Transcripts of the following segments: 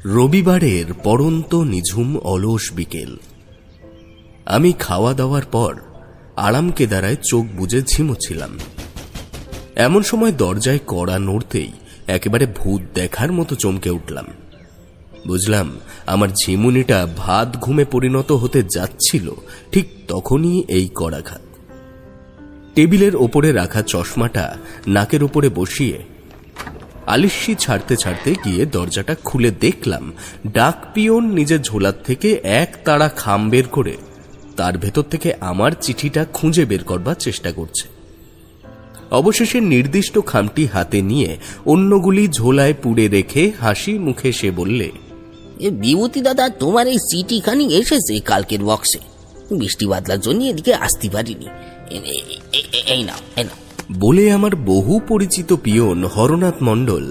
রবিবারের পড়ন্ত নিঝুম অলস বিকেল। আমি খাওয়া দাওয়ার পর আরাম কেদারায় চোখ বুজে ঝিমোচ্ছিলাম। এমন সময় দরজায় কড়া নড়তেই একেবারে ভূত দেখার মতো চমকে উঠলাম। বুঝলাম আমার ঝিমুনিটা ভাত ঘুমে পরিণত হতে যাচ্ছিল। ঠিক তখনই এই কড়াঘাত। টেবিলের ওপরে রাখা চশমাটা নাকের ওপরে বসিয়ে আলিস্যি ছাড়তে ছাড়তে গিয়ে দরজাটা খুলে দেখলাম ডাক পিয়ন নিজের ঝোলার থেকে এক তাড়া খাম বের করে তার ভেতর থেকে আমার চিঠিটা খুঁজে বের করবার চেষ্টা করছে। অবশেষে নির্দিষ্ট খামটি হাতে নিয়ে অন্যগুলি ঝোলায় পুড়ে রেখে হাসি মুখে সে বললে, বিভূতি দাদা, তোমার এই চিঠিখানি এসেছে কালকের বক্সে। বৃষ্টি বাদলার জন্য এদিকে আসতে পারিনি। এই নাও। বলে আমার বহু পরিচিত পিয়ন হরনাথ মণ্ডল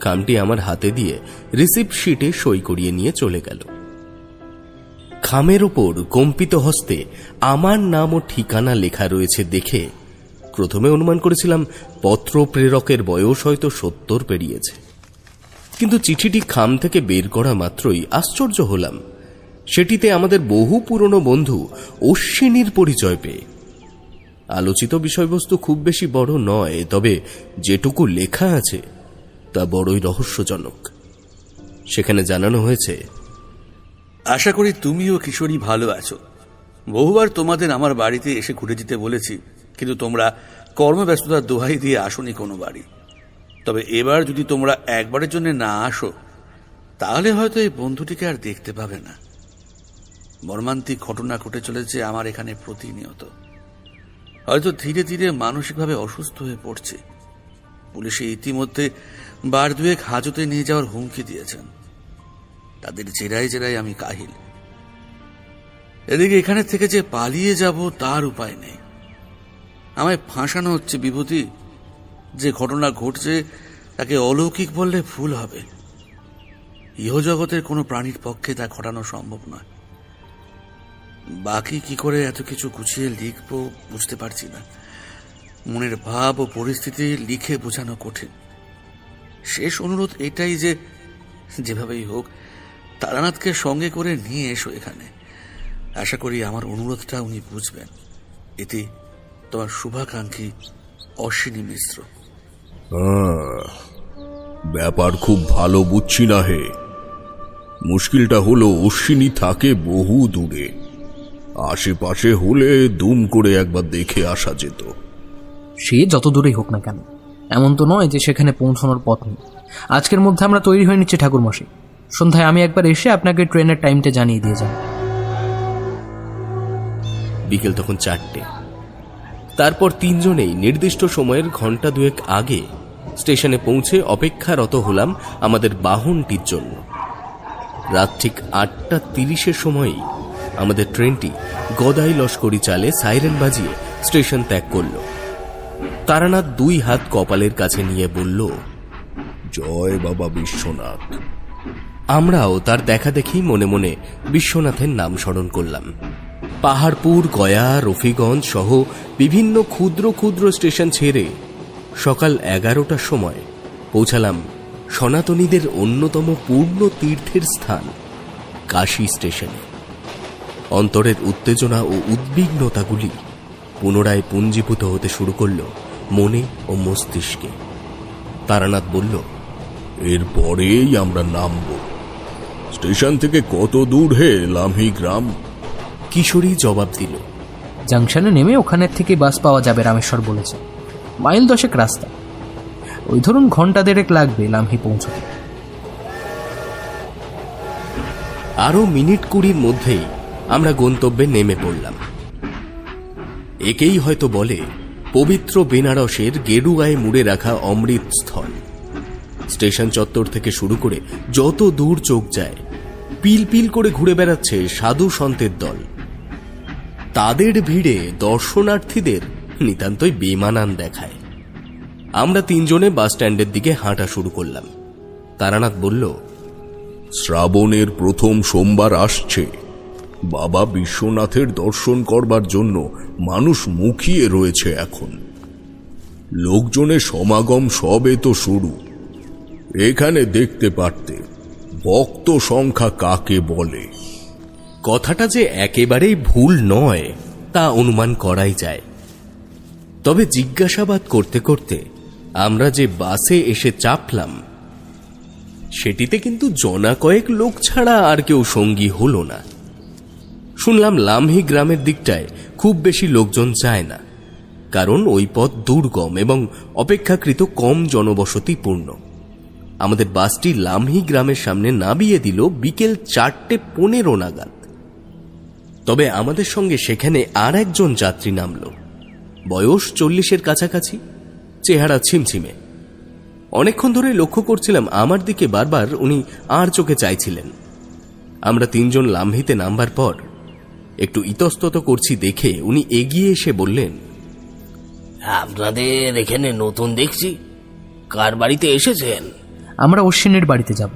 খামটি আমার হাতে দিয়ে রিসিপ্ট শিটে সই করিয়ে নিয়ে চলে গেল। খামের ওপর কম্পিত হস্তে আমার নাম ও ঠিকানা লেখা রয়েছে দেখে প্রথমে অনুমান করেছিলাম পত্র প্রেরকের বয়স হয়তো 70 পেরিয়েছে। কিন্তু চিঠিটি খাম থেকে বের করা মাত্রই আশ্চর্য হলাম সেটিতে আমাদের বহু পুরনো বন্ধু অশ্বিনীর পরিচয় পেয়ে। আলোচিত বিষয়বস্তু খুব বেশি বড় নয়, তবে যেটুকু লেখা আছে তা বড়ই রহস্যজনক। সেখানে জানানো হয়েছে, আশা করি তুমিও কিশোরী ভালো আছো। বহুবার তোমাদের আমার বাড়িতে এসে ঘুরে যেতে বলেছি, কিন্তু তোমরা কর্মব্যস্ততার দোহাই দিয়ে আসোনি কোনো বাড়ি। তবে এবার যদি তোমরা একবারের জন্য না আসো তাহলে হয়তো এই বন্ধুটিকে আর দেখতে পাবে না। মর্মান্তিক ঘটনা ঘটে চলেছে আমার এখানে প্রতিনিয়ত। হয়তো ধীরে ধীরে মানসিকভাবে অসুস্থ হয়ে পড়ছে। পুলিশে ইতিমধ্যে বার দুয়েক হাজতে নিয়ে যাওয়ার হুমকি দিয়েছেন। তাদের জেরায় জেরায় আমি কাহিল। এদিকে এখানে থেকে যে পালিয়ে যাব তার উপায় নেই। আমায় ফাঁসানো হচ্ছে বিভূতি। যে ঘটনা ঘটছে তাকে অলৌকিক বললে ভুল হবে। ইহজগতের কোনো প্রাণীর পক্ষে তা ঘটানো সম্ভব নয়। বাকি কি করে এত কিছু গুছিয়ে লিখব বুঝতে পারছি না। মনের ভাব ও পরিস্থিতি লিখে বোঝানো কঠিন। শেষ অনুরোধ এটাই যে যেভাবেই হোক তারানাথকে সঙ্গে করে নিয়ে এসো এখানে। আশা করি আমার অনুরোধটা উনি বুঝবেন। এতে তোমার শুভাকাঙ্ক্ষী অশ্বিনী মিশ্র। ব্যাপার খুব ভালো বুঝছি না হে। মুশকিলটা হলো অশ্বিনী থাকে বহু দূরে। আশেপাশে হলে দুম করে একবার দেখে আসা যেত। সে যত দূরেই হোক না কেন, এমন তো নয় যে সেখানে পৌঁছানোর পথ নেই। আজকের মধ্যে আমরা তৈরি হয়ে নিচ্ছি ঠাকুরমশাই। সন্ধ্যায় আমি একবার এসে আপনাকে ট্রেনের টাইমটা জানিয়ে দিয়ে যাব। বিকেল তখন 4টে। তারপর তিনজনেই নির্দিষ্ট সময়ের ঘন্টা দুয়েক আগে স্টেশনে পৌঁছে অপেক্ষারত হলাম আমাদের বাহনটির জন্য। রাত ঠিক 8:30 সময়ই আমাদের ট্রেনটি গদাই লস্করি চালে সাইরেন বাজিয়ে স্টেশন ত্যাগ করল। তারানাথ 2 হাত কপালের কাছে নিয়ে বলল, জয় বাবা বিশ্বনাথ। আমরাও তার দেখা দেখি মনে মনে বিশ্বনাথের নাম স্মরণ করলাম। পাহাড়পুর, গয়া, রফিগঞ্জ সহ বিভিন্ন ক্ষুদ্র ক্ষুদ্র স্টেশন ছেড়ে সকাল 11টার সময় পৌঁছালাম সনাতনীদের অন্যতম পূর্ণ তীর্থের স্থান কাশী স্টেশনে। অন্তরের উত্তেজনা ও উদ্বিগ্নতাগুলি পুনরায় পুঞ্জীভূত হতে শুরু করল মনে ও মস্তিষ্কে। তারানাথ বলল, এরপরেই আমরা নামব। স্টেশন থেকে কত দূর হে লামহি গ্রাম? কিশোরী জবাব দিল, জাংশনে নেমে ওখানের থেকে বাস পাওয়া যাবে, রামেশ্বর বলেছে। মাইল 10 রাস্তা। ওই ধরুন ঘন্টা 1.5 লাগবে লামহি পৌঁছতে। আরো মিনিট 20 মধ্যেই আমরা গন্তব্যে নেমে পড়লাম। একেই হয়তো বলে পবিত্র বেনারসের গেরুয়ায় মুড়ে রাখা অমৃত স্থল। স্টেশন চত্বর থেকে শুরু করে যত দূর চোখ যায় পিল পিল করে ঘুরে বেড়াচ্ছে সাধু সন্তের দল। তাদের ভিড়ে দর্শনার্থীদের নিতান্তই বেমানান দেখায়। আমরা তিনজনে বাস স্ট্যান্ডের দিকে হাঁটা শুরু করলাম। তারানাথ বলল, শ্রাবণের প্রথম সোমবার আসছে। বাবা বিশ্বনাথের দর্শন করবার জন্য মানুষ মুখিয়ে রয়েছে এখন। লোকজনের সমাগম সবে তো শুরু। এখানে দেখতে পারতে ভক্ত সংখ্যা কাকে বলে? কথাটা যে একেবারেই ভুল নয় তা অনুমান করাই যায়। তবে জিজ্ঞাসাবাদ করতে করতে আমরা যে বাসে এসে চাপলাম সেটিতে কিন্তু জনা কয়েক লোক ছাড়া আর কেউ সঙ্গী হলো না। শুনলাম লামহি গ্রামের দিকটায় খুব বেশি লোকজন যায় না, কারণ ওই পথ দুর্গম এবং অপেক্ষাকৃত কম জনবসতিপূর্ণ। আমাদের বাসটি লামহি গ্রামের সামনে নামিয়ে দিল বিকেল 4:15 নাগাদ। তবে আমাদের সঙ্গে সেখানে আর একজন যাত্রী নামল, বয়স 40-এর কাছাকাছি, চেহারা ছিমছিমে। অনেকক্ষণ ধরে লক্ষ্য করছিলাম আমার দিকে বারবার উনি আর চোখে চাইছিলেন। আমরা 3 জন লামহিতে নামবার পর একটু ইতস্তত করছি দেখে উনি এগিয়ে এসে বললেন, আপনাদের এখানে নতুন দেখছি, কার বাড়িতে এসেছেন? আমরা অশ্বিনীর বাড়িতে যাব।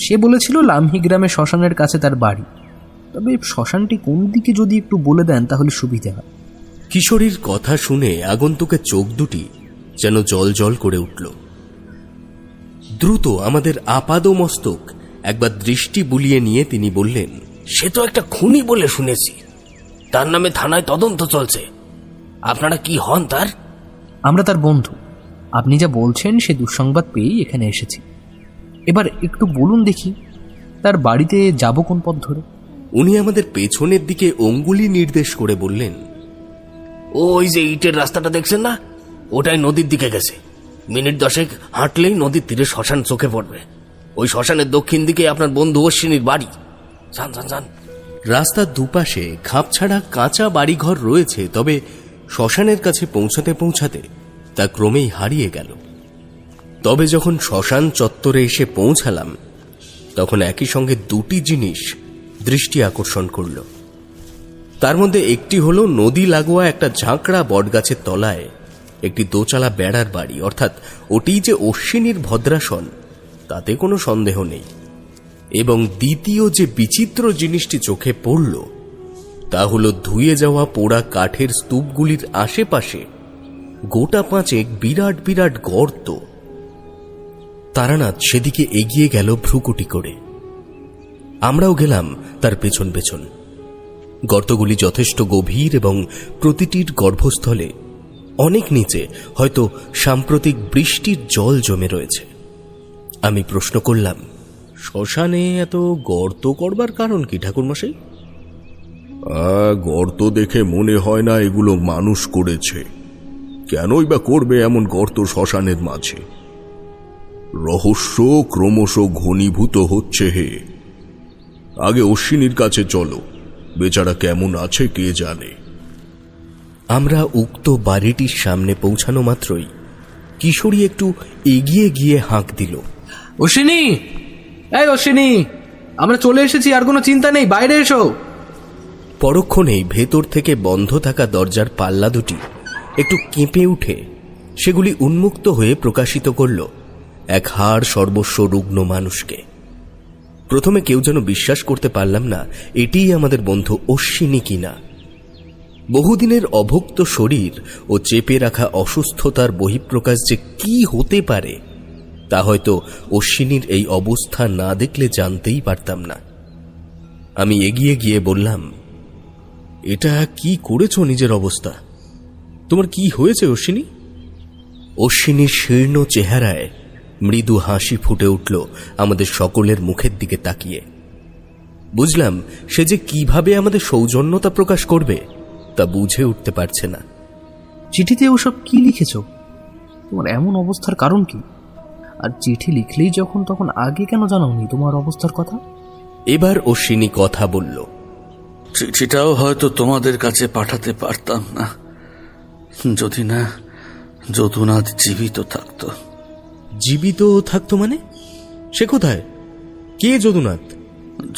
সে বলেছিল লামহি গ্রামে শ্মশানের কাছে তার বাড়ি, তবে শ্মশানটি কোন দিকে যদি একটু বলে দেন তাহলে সুবিধা হয়। কিশোরীর কথা শুনে আগন্তুকের চোখ দুটি যেন জল জল করে উঠল। দ্রুত আমাদের আপাদমস্তক একবার দৃষ্টি বুলিয়ে নিয়ে তিনি বললেন, সে তো একটা খুনি বলে শুনেছি, তার নামে থানায় তদন্ত চলছে। আপনারা কি হন তার? আমরা তার বন্ধু। আপনি যা বলছেন সে দুঃসংবাদ পেয়েই এখানে এসেছি। এবার একটু বলুন দেখি, তার বাড়িতে যাব কোন পথ ধরে? উনি আমাদের পেছনের দিকে অঙ্গুলি নির্দেশ করে বললেন, ওই যে ইটের রাস্তাটা দেখছেন না, ওটাই নদীর দিকে গেছে। মিনিট 10 হাঁটলেই নদীর তীরে শ্মশান চোখে পড়বে। ওই শ্মশানের দক্ষিণ দিকে আপনার বন্ধু অশ্বিনীর বাড়ি। যান যান যান। রাস্তার দুপাশে খাপছাড়া কাঁচা বাড়িঘর রয়েছে, তবে শ্মশানের কাছে পৌঁছাতে পৌঁছাতে তা ক্রমেই হারিয়ে গেল। তবে যখন শ্মশান চত্বরে এসে পৌঁছালাম তখন একই সঙ্গে 2টি জিনিস দৃষ্টি আকর্ষণ করল। তার মধ্যে একটি হলো নদী লাগোয়া একটা ঝাঁকড়া বটগাছের তলায় একটি দোচালা বেড়ার বাড়ি, অর্থাৎ ওটি যে অশ্বিনীর ভদ্রাসন তাতে কোনো সন্দেহ নেই। এবং দ্বিতীয় যে বিচিত্র জিনিসটি চোখে পড়ল তা হলো ধুয়ে যাওয়া পোড়া কাঠের স্তূপগুলির আশেপাশে গোটা 5 বিরাট বিরাট গর্ত। তারানাথ সেদিকে এগিয়ে গেল ভ্রুকুটি করে। আমরাও গেলাম তার পেছন পেছন। গর্তগুলি যথেষ্ট গভীর এবং প্রতিটির গর্ভস্থলে অনেক নিচে হয়তো সাম্প্রতিক বৃষ্টির জল জমে রয়েছে। আমি প্রশ্ন করলাম, শ্মশানে এত গর্ত করবার কারণ কি ঠাকুরমশাই? গর্ত দেখে মনে হয় না এগুলো মানুষ করেছে। কেনই বা করবে এমন গর্ত শ্মশানের মাঝে? রহস্য ক্রমশ ঘনীভূত হচ্ছে হে। আগে অশ্বিনীর কাছে চলো, বেচারা কেমন আছে কে জানে। আমরা উক্ত বাড়িটির সামনে পৌঁছানো মাত্রই কিশোরী একটু এগিয়ে গিয়ে হাঁক দিল, অশ্বিনী, এই অশ্বিনী, আমরা চলে এসেছি, আর কোনো চিন্তা নেই, বাইরে এসো। পরক্ষণেই ভেতর থেকে বন্ধ থাকা দরজার পাল্লা দুটি একটু কেঁপে উঠে সেগুলি উন্মুক্ত হয়ে প্রকাশিত করল এক হাড় সর্বস্ব রুগ্ন মানুষকে। প্রথমে কেউ যেন বিশ্বাস করতে পারলাম না এটিই আমাদের বন্ধু অশ্বিনী কিনা। বহুদিনের অভুক্ত শরীর ও চেপে রাখা অসুস্থতার বহিঃপ্রকাশ যে কি হতে পারে তা হয়তো অশ্বিনীর এই অবস্থা না দেখলে জানতেই পারতাম না। আমি এগিয়ে গিয়ে বললাম, এটা কি করেছো নিজের অবস্থা? তোমার কি হয়েছে অশ্বিনী? অশ্বিনীর শীর্ণ চেহারায় মৃদু হাসি ফুটে উঠল আমাদের সকলের মুখের দিকে তাকিয়ে। বুঝলাম সে যে কিভাবে আমাদের সৌজন্যতা প্রকাশ করবে তা বুঝে উঠতে পারছে না। চিঠিতে ওসব কি লিখেছ? তোমার এমন অবস্থার কারণ কি? আর চিঠি লিখলেই যখন তখন আগে কেন জানাওনি তোমার অবস্থার কথা? এবার অশ্বিনী কথা বলল, চিঠিটাও হয়তো তোমাদের কাছে পাঠাতে পারতাম না যদি না যদুনাথ জীবিত থাকতো। জীবিত থাকতো মানে? সে কোথায়? কে যদুনাথ?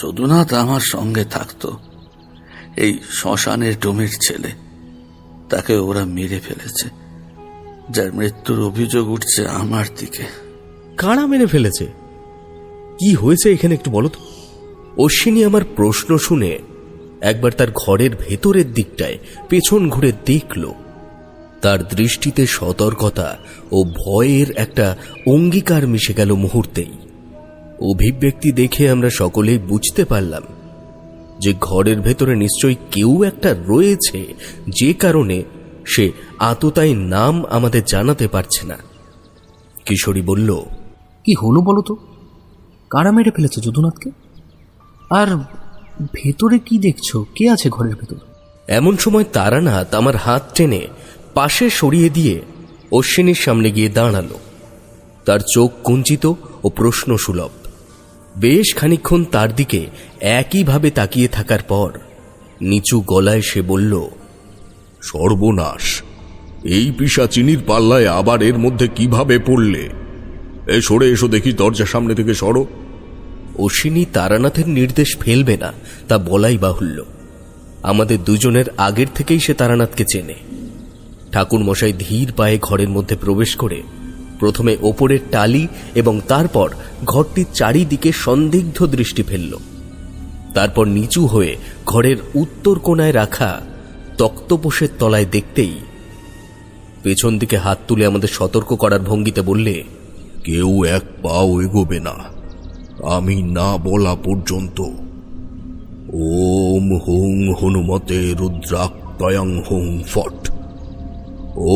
যদুনাথ আমার সঙ্গে থাকতো, এই শ্মশানের ডোমের ছেলে। তাকে ওরা মেরে ফেলেছে, যার মৃত্যুর অভিযোগ উঠছে আমার দিকে। কারা মেরে ফেলেছে? কি হয়েছে এখানে একটু বলো তো। অশ্বিনী আমার প্রশ্ন শুনে একবার তার ঘরের ভেতরের দিকটায় পেছন ঘুরে দেখল। তার দৃষ্টিতে সতর্কতা ও ভয়ের একটা অঙ্গীকার মিশে গেল মুহূর্তেই। অভিব্যক্তি দেখে আমরা সকলেই বুঝতে পারলাম যে ঘরের ভেতরে নিশ্চয়ই কেউ একটা রয়েছে, যে কারণে সে আততায়ী নাম আমাদের জানাতে পারছে না। কিশোরী বলল, কি হলো বলো তো? কারা মেরে ফেলেছে যদুনাথকে? আর ভেতরে কি দেখছো? কে আছে ঘরের ভেতর? এমন সময় তারানাথ আমার হাত টেনে পাশে সরিয়ে দিয়ে অশ্বিনীর সামনে গিয়ে দাঁড়ালো। তার চোখ কুঞ্চিত ও প্রশ্নসুলভ। বেশ খানিকক্ষণ তার দিকে একইভাবে তাকিয়ে থাকার পর নিচু গলায় সে বলল, সর্বনাশ! এই পিশাচিনীর পাল্লায় আবার এর মধ্যে কিভাবে পড়লে? সরে এসো দেখি, দরজার সামনে থেকে সরো। অশ্বিনী তারানাথের নির্দেশ ফেলবে না তা বলাই বাহুল্য। আমাদের দুজনের আগের থেকেই সে তারানাথকে চেনে। ঠাকুরমশাই ধীর পায়ে ঘরের মধ্যে প্রবেশ করে প্রথমে ওপরের টালি এবং তারপর ঘরটির চারিদিকে সন্দিগ্ধ দৃষ্টি ফেলল। তারপর নিচু হয়ে ঘরের উত্তর কোণায় রাখা তক্তপোষের তলায় দেখতেই পেছন দিকে হাত তুলে আমাদের সতর্ক করার ভঙ্গিতে বললে, কেউ এক পাও এগোবে না আমি না বলা পর্যন্ত। ওম হুং হনুমতে রুদ্রাক্তয়ং হুং ফট।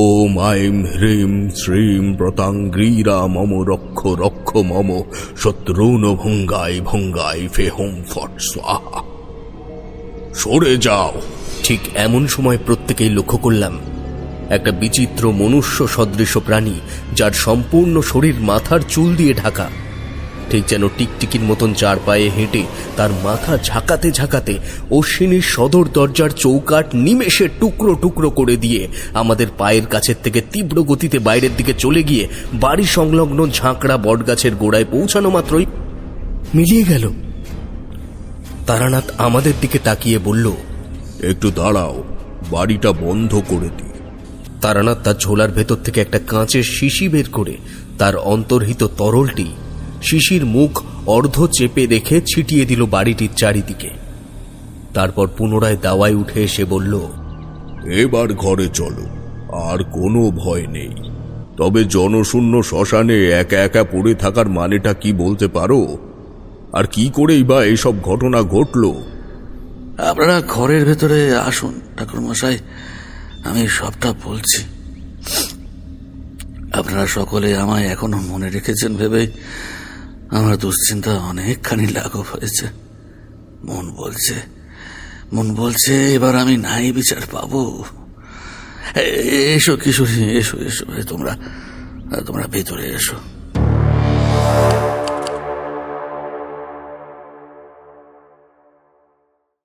ওম আইম হ্রিম শ্রীম প্রতাঙ্গ্রীরা মম রক্ষ রক্ষ মম শত্রুন ভঙ্গায় ভঙ্গায় ফে হোম ফট স্বাহা। সরে যাও। ঠিক এমন সময় প্রত্যেকেই লক্ষ্য করলাম একটা বিচিত্র মনুষ্য সদৃশ প্রাণী, যার সম্পূর্ণ শরীর মাথার চুল দিয়ে ঢাকা, ঠিক যেন টিকটিকির মতন চার পায়ে হেঁটে তার মাথা ঝাঁকাতে ঝাঁকাতে অশ্বিনীর সদর দরজার চৌকাঠ নিমেষে টুকরো টুকরো করে দিয়ে আমাদের পায়ের কাছের থেকে তীব্র গতিতে বাইরের দিকে চলে গিয়ে বাড়ি সংলগ্ন ঝাঁকড়া বটগাছের গোড়ায় পৌঁছানো মাত্রই মিলিয়ে গেল। তারানাথ আমাদের দিকে তাকিয়ে বলল, একটু দাঁড়াও, বাড়িটা বন্ধ করে দিই। তারানাথ তার ঝোলার ভেতর থেকে একটা কাঁচের শিশি বের করে তার অন্তর্হিত তরলটি শিশির মুখ অর্ধ চেপে রেখে ছিটিয়ে দিল বাড়িটির চারিদিকে। তারপর পুনরায় দাওয়ায় উঠে এসে বলল, এবার ঘরে চলো, আর কোনো ভয় নেই। তবে জনশূন্য শ্মশানে একা একা পড়ে থাকার মানেটা কি বলতে পারো? আর কি করেই বা এসব ঘটনা ঘটলো? আপনারা ঘরের ভেতরে আসুন ঠাকুরমশাই, আমি সবটা বলছি। আপনারা সকলে আমায় এখনো মনে রেখেছেন ভেবেই আমার দুশ্চিন্তা অনেকখানি লাঘব হয়েছে। মন বলছে এবার আমি নাই বিচার পাবো। এসো কিশোরী, এসো এসো, তোমরা ভেতরে এসো।